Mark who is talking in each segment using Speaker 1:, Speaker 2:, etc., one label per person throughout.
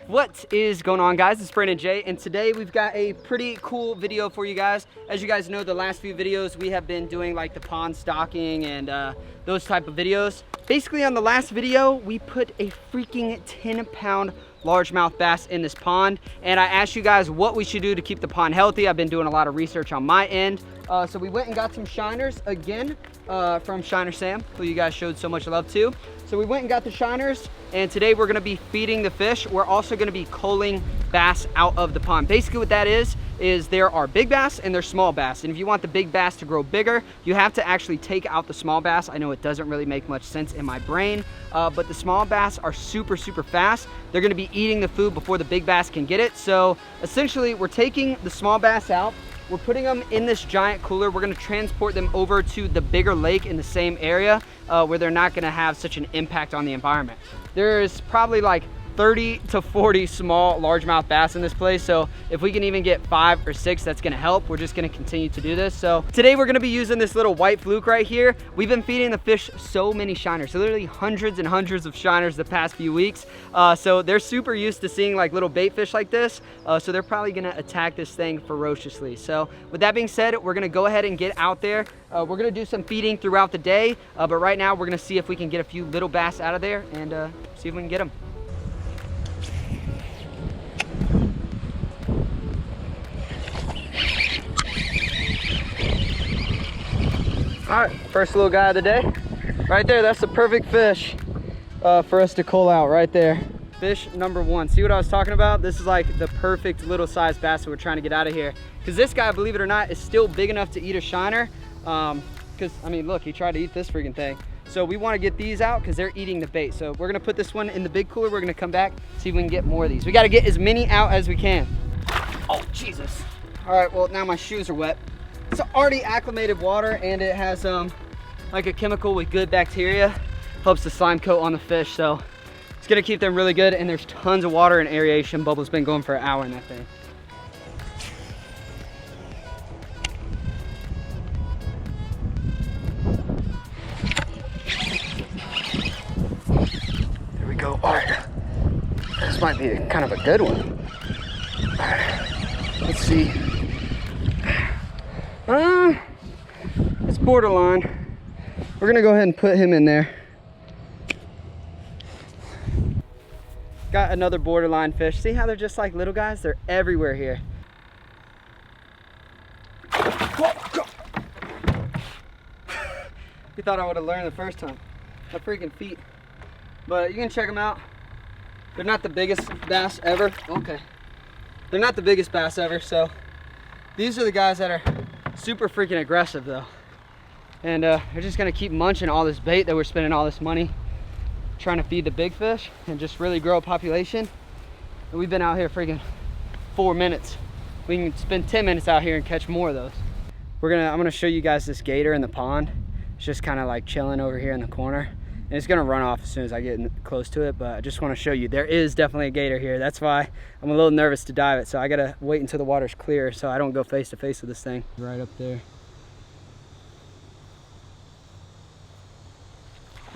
Speaker 1: What is going on, guys? It's Brandon J, and today we've got a pretty cool video for you guys. As you guys know, the last few videos we have been doing like the pond stocking and those type of videos. Basically, on the last video, we put a freaking 10-pound largemouth bass in this pond, and I asked you guys what we should do to keep the pond healthy. I've been doing a lot of research on my end. So we went and got some shiners again from Shiner Sam, who you guys showed so much love to. So we went and got the shiners, and today we're gonna be feeding the fish. We're also gonna be culling bass out of the pond. Basically what that is there are big bass and there's small bass. And if you want the big bass to grow bigger, you have to actually take out the small bass. I know it doesn't really make much sense in my brain, but the small bass are super fast. They're gonna be eating the food before the big bass can get it. So essentially we're taking the small bass out, we're putting them in this giant cooler. We're gonna transport them over to the bigger lake in the same area where they're not gonna have such an impact on the environment. There's probably like 30 to 40 small largemouth bass in this place. So if we can even get 5 or 6, that's gonna help. We're just gonna continue to do this. So today we're gonna be using this little white fluke right here. We've been feeding the fish so many shiners, so literally hundreds and hundreds of shiners the past few weeks. So they're super used to seeing like little bait fish like this. So they're probably gonna attack this thing ferociously. So with that being said, we're gonna go ahead and get out there. We're gonna do some feeding throughout the day, but right now we're gonna see if we can get a few little bass out of there and see if we can get them. All right, first little guy of the day. Right there, that's the perfect fish for us to cull out right there. Fish number 1. See what I was talking about? This is like the perfect little size bass that we're trying to get out of here. Because this guy, believe it or not, is still big enough to eat a shiner. Because, I mean, look, he tried to eat this freaking thing. So we want to get these out because they're eating the bait. So we're going to put this one in the big cooler. We're going to come back, see if we can get more of these. We got to get as many out as we can. Oh, Jesus. All right, well, now my shoes are wet. It's already acclimated water, and it has like a chemical with good bacteria, helps the slime coat on the fish, so it's gonna keep them really good. And there's tons of water and aeration. Bubba's been going for an hour in that thing. There we go. All right, this might be kind of a good one. All right, let's see. It's borderline. We're gonna go ahead and put him in there. Got another borderline fish. See how they're just like little guys? They're everywhere here. You thought I would have learned the first time. My freaking feet. But you can check them out. They're not the biggest bass ever. Okay. They're not the biggest bass ever, so these are the guys that are super freaking aggressive though. And they're just gonna keep munching all this bait that we're spending all this money trying to feed the big fish and just really grow a population. And we've been out here freaking 4 minutes. We can spend 10 minutes out here and catch more of those. I'm gonna show you guys this gator in the pond. It's just kind of like chilling over here in the corner. And it's gonna run off as soon as I get close to it, but I just wanna show you, there is definitely a gator here. That's why I'm a little nervous to dive it. So I gotta wait until the water's clear so I don't go face to face with this thing. Right up there.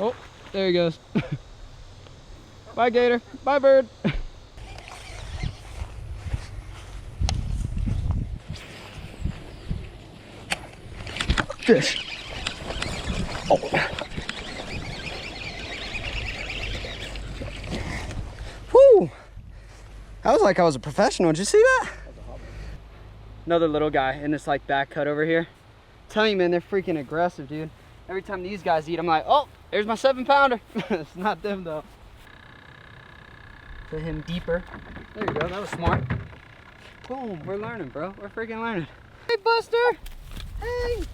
Speaker 1: Oh, there he goes. Bye, gator. Bye, bird. Fish. Oh. Whew. That was like I was a professional. Did you see that? Another little guy in this like back cut over here. I'm telling you, man, they're freaking aggressive, dude. Every time these guys eat, I'm like, oh, there's my 7-pounder. It's not them though. Put him deeper. There you go, that was smart. Boom, we're learning, bro. We're freaking learning. Hey, Buster. Hey.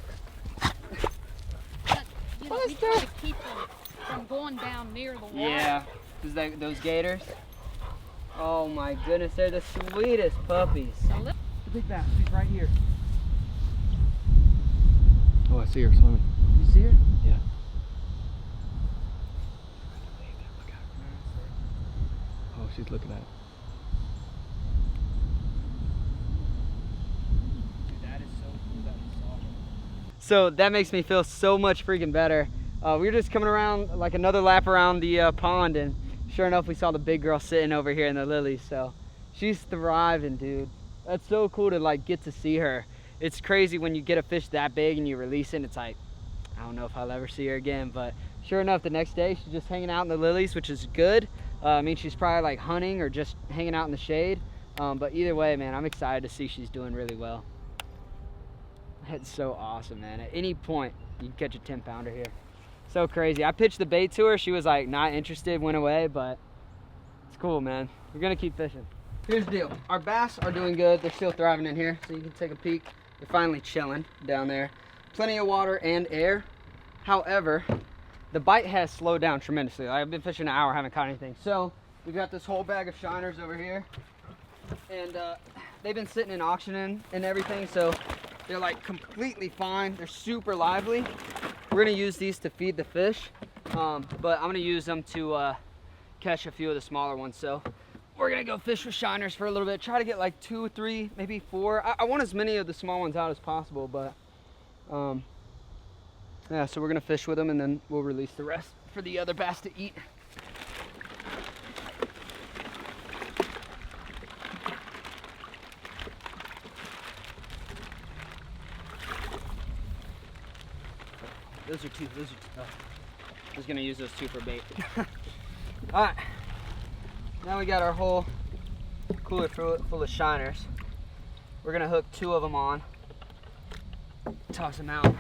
Speaker 2: You know, we try to keep them from going down near the water.
Speaker 1: Yeah, because those gators. Oh my goodness, they're the sweetest puppies.
Speaker 2: So
Speaker 1: The big bass, she's right here.
Speaker 3: Oh, I see her swimming.
Speaker 1: You see her?
Speaker 3: Yeah. Oh, she's looking at it.
Speaker 1: That is so cool that we saw her. So that makes me feel so much freaking better. We were just coming around like another lap around the pond, and sure enough, we saw the big girl sitting over here in the lilies. So she's thriving, dude. That's so cool to like get to see her. It's crazy when you get a fish that big and you release it and it's like, I don't know if I'll ever see her again. But sure enough, the next day she's just hanging out in the lilies, which is good. I mean, she's probably like hunting or just hanging out in the shade. But either way, man, I'm excited to see she's doing really well. That's so awesome, man. At any point, you can catch a 10-pounder here. So crazy. I pitched the bait to her. She was like not interested, went away, but it's cool, man. We're gonna keep fishing. Here's the deal. Our bass are doing good. They're still thriving in here, so you can take a peek. They're finally chilling down there. Plenty of water and air. However, the bite has slowed down tremendously. I've been fishing an hour, haven't caught anything. So we've got this whole bag of shiners over here, and they've been sitting in auctioning and everything, so they're like completely fine. They're super lively. We're gonna use these to feed the fish, but I'm gonna use them to catch a few of the smaller ones. So we're gonna go fish with shiners for a little bit, try to get like 2 or 3, maybe 4. I want as many of the small ones out as possible, but yeah, so we're gonna fish with them and then we'll release the rest for the other bass to eat. Those are two. Oh, I was gonna use those 2 for bait. All right, now we got our whole cooler full of shiners. We're gonna hook 2 of them on, toss them out.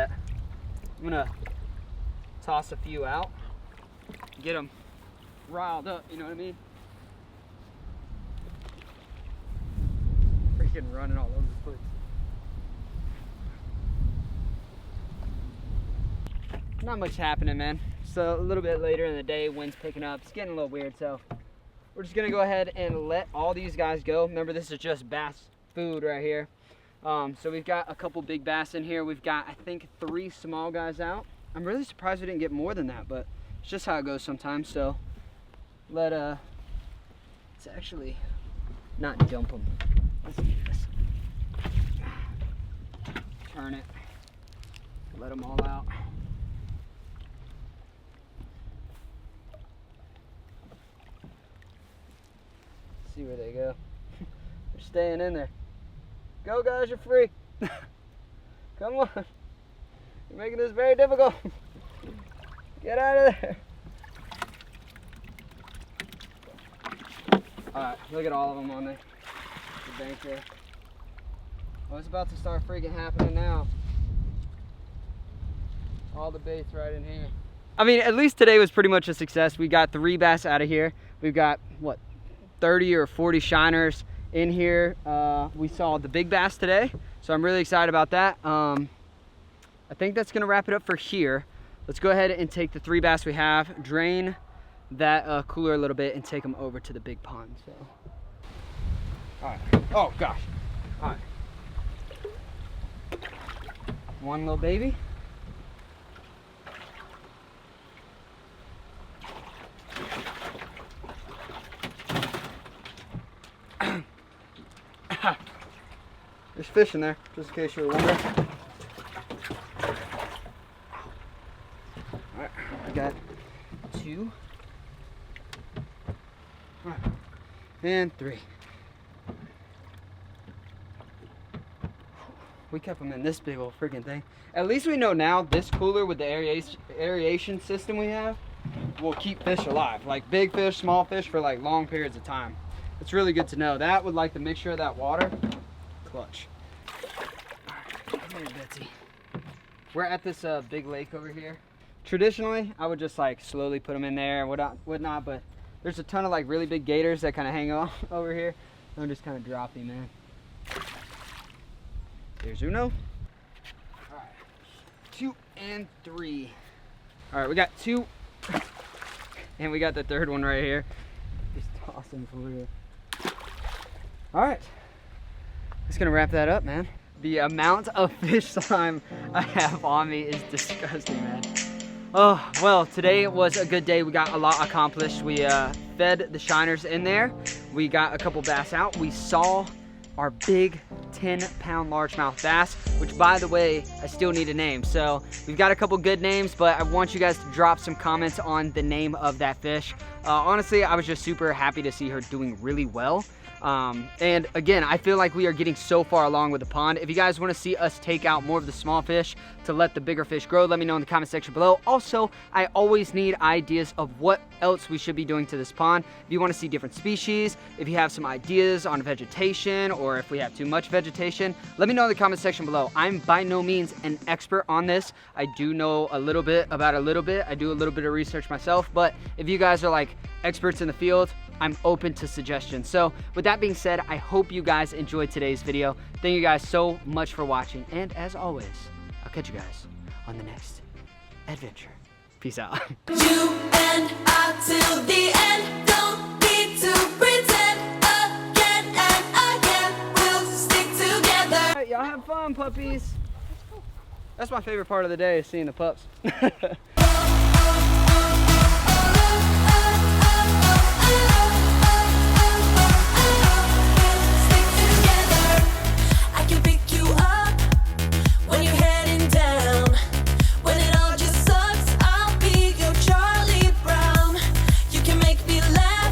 Speaker 1: I'm gonna toss a few out, get them riled up, you know what I mean? Freaking running all over the place. Not much happening, man. So a little bit later in the day, wind's picking up. It's getting a little weird, so we're just gonna go ahead and let all these guys go. Remember, this is just bass food right here. So we've got a couple big bass in here. We've got, I think, 3 small guys out. I'm really surprised we didn't get more than that, but it's just how it goes sometimes. So let's actually not dump them. Let's do this. Turn it. Let them all out. See where they go. They're staying in there. Go, guys, you're free. Come on. You're making this very difficult. Get out of there. All right, look at all of them on the bank there. Oh, it's about to start freaking happening now. All the baits right in here. I mean, at least today was pretty much a success. We got 3 bass out of here. We've got, what, 30 or 40 shiners in here. We saw the big bass today, so I'm really excited about that. I think that's gonna wrap it up for here. Let's go ahead and take the 3 bass we have, drain that cooler a little bit, and take them over to the big pond. So, all right. Oh gosh. All right. One little baby. There's fish in there, just in case you were wondering. Alright, I got 2. Alright, and 3. We kept them in this big old freaking thing. At least we know now this cooler with the aeration system we have will keep fish alive. Like big fish, small fish for like long periods of time. It's really good to know. That with like the mixture of that water, clutch. All right, come here, Betsy. We're at this big lake over here. Traditionally, I would just like slowly put them in there and whatnot, but there's a ton of like really big gators that kind of hang off over here. I'm just kind of dropping, man. There's Uno. All right, 2 and 3. All right, we got 2, and we got the 3rd one right here. Just toss them over here. All right, that's gonna wrap that up, man. The amount of fish slime I have on me is disgusting, man. Oh, well, today was a good day. We got a lot accomplished. We fed the shiners in there. We got a couple bass out. We saw our big 10-pound largemouth bass. which by the way, I still need a name. So we've got a couple good names, but I want you guys to drop some comments on the name of that fish. Honestly, I was just super happy to see her doing really well. And again, I feel like we are getting so far along with the pond. If you guys want to see us take out more of the small fish to let the bigger fish grow, let me know in the comment section below. Also, I always need ideas of what else we should be doing to this pond. If you want to see different species, if you have some ideas on vegetation, or if we have too much vegetation, let me know in the comment section below. I'm by no means an expert on this. I do know a little bit about a little bit. I do a little bit of research myself, but if you guys are like experts in the field, I'm open to suggestions. So with that being said, I hope you guys enjoyed today's video. Thank you guys so much for watching. And as always, I'll catch you guys on the next adventure. Peace out.
Speaker 4: You and I till the end. Don't need to pretend again and again. We'll stick together.
Speaker 1: All right, y'all have fun, puppies. That's my favorite part of the day, is seeing the pups.